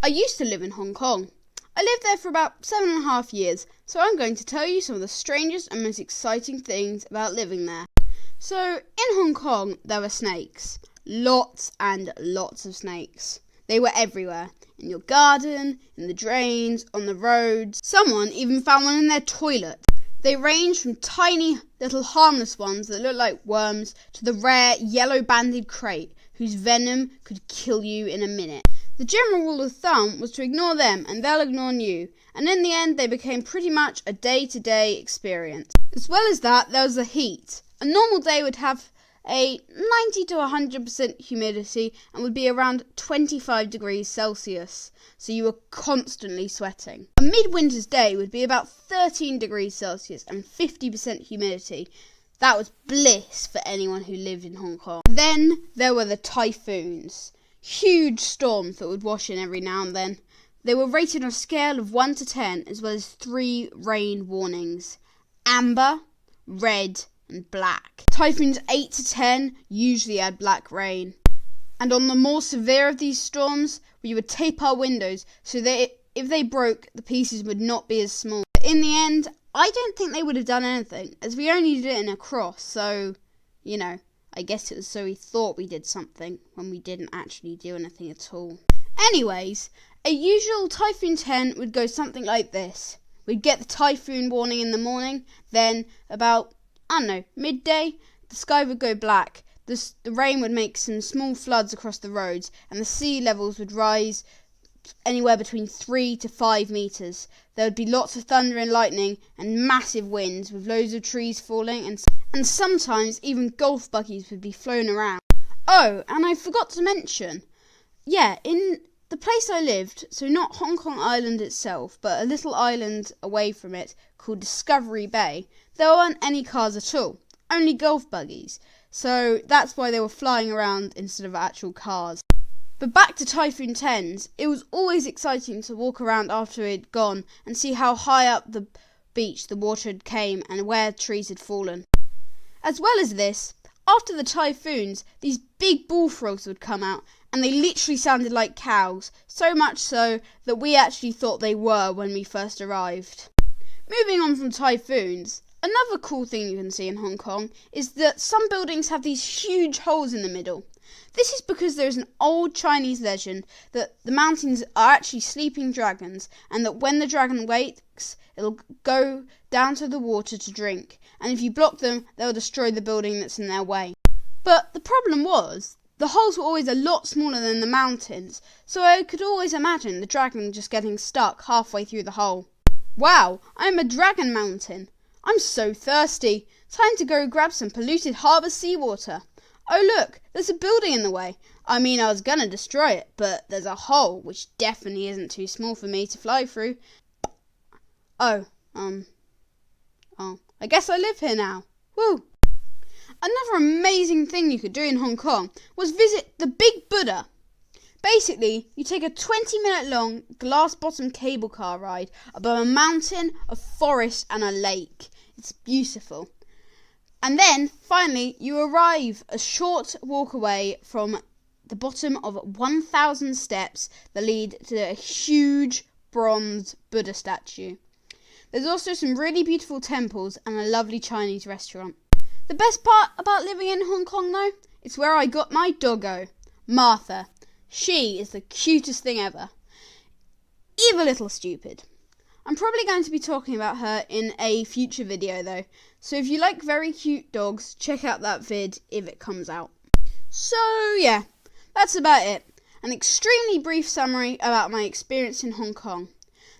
I used to live in Hong Kong. I lived there for about 7.5 years, so I'm going to tell you some of the strangest and most exciting things about living there. So, in Hong Kong, there were snakes. Lots and lots of snakes. They were everywhere. In your garden, in the drains, on the roads. Someone even found one in their toilet. They ranged from tiny little harmless ones that look like worms to the rare yellow-banded crate whose venom could kill you in a minute. The general rule of thumb was to ignore them and they'll ignore you, and in the end they became pretty much a day-to-day experience. As well as that, there was the heat. A normal day would have a 90 to 100% humidity and would be around 25 degrees Celsius, so you were constantly sweating. A midwinter's day would be about 13 degrees Celsius and 50% humidity. That was bliss for anyone who lived in Hong Kong. Then there were the typhoons. Huge storms that would wash in every now and then. They were rated on a scale of 1 to 10, as well as 3 rain warnings: amber, red, and black. Typhoons 8 to 10 usually had black rain. And on the more severe of these storms, we would tape our windows so that if they broke, the pieces would not be as small. But in the end, I don't think they would have done anything, as we only did it in a cross, so, I guess it was so we thought we did something when we didn't actually do anything at all. Anyways, a usual typhoon 10 would go something like this. We'd get the typhoon warning in the morning, then about, midday, the sky would go black, the rain would make some small floods across the roads, and the sea levels would rise anywhere between 3 to 5 meters. There would be lots of thunder and lightning and massive winds with loads of trees falling, and sometimes even golf buggies would be flown around. Oh, and I forgot to mention, in the place I lived, so not Hong Kong Island itself, but a little island away from it called Discovery Bay, there weren't any cars at all, only golf buggies, so that's why they were flying around instead of actual cars. But back to Typhoon 10s, it was always exciting to walk around after it had gone and see how high up the beach the water had came and where trees had fallen. As well as this, after the typhoons, these big bullfrogs would come out, and they literally sounded like cows, so much so that we actually thought they were when we first arrived. Moving on from typhoons, another cool thing you can see in Hong Kong is that some buildings have these huge holes in the middle. This is because there is an old Chinese legend that the mountains are actually sleeping dragons, and that when the dragon wakes, it'll go down to the water to drink, and if you block them, they'll destroy the building that's in their way. But the problem was, the holes were always a lot smaller than the mountains, so I could always imagine the dragon just getting stuck halfway through the hole. Wow, I'm a dragon mountain. I'm so thirsty. Time to go grab some polluted harbour seawater. Oh look, there's a building in the way. I was gonna destroy it, but there's a hole, which definitely isn't too small for me to fly through. I guess I live here now. Woo! Another amazing thing you could do in Hong Kong was visit the Big Buddha. Basically, you take a 20-minute long glass-bottom cable car ride above a mountain, a forest and a lake. It's beautiful. And then, finally, you arrive a short walk away from the bottom of 1,000 steps that lead to a huge bronze Buddha statue. There's also some really beautiful temples and a lovely Chinese restaurant. The best part about living in Hong Kong, though, is where I got my doggo, Martha. She is the cutest thing ever. Even a little stupid. I'm probably going to be talking about her in a future video though, so if you like very cute dogs, check out that vid if it comes out. So yeah, that's about it. An extremely brief summary about my experience in Hong Kong.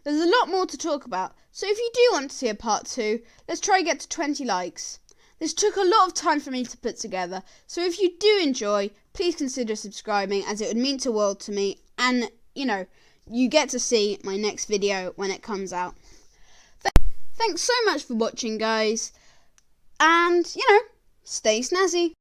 There's a lot more to talk about, so if you do want to see a part 2, let's try and get to 20 likes. This took a lot of time for me to put together, so if you do enjoy, please consider subscribing, as it would mean the world to me, and you get to see my next video when it comes out. Thanks so much for watching, guys, and stay snazzy.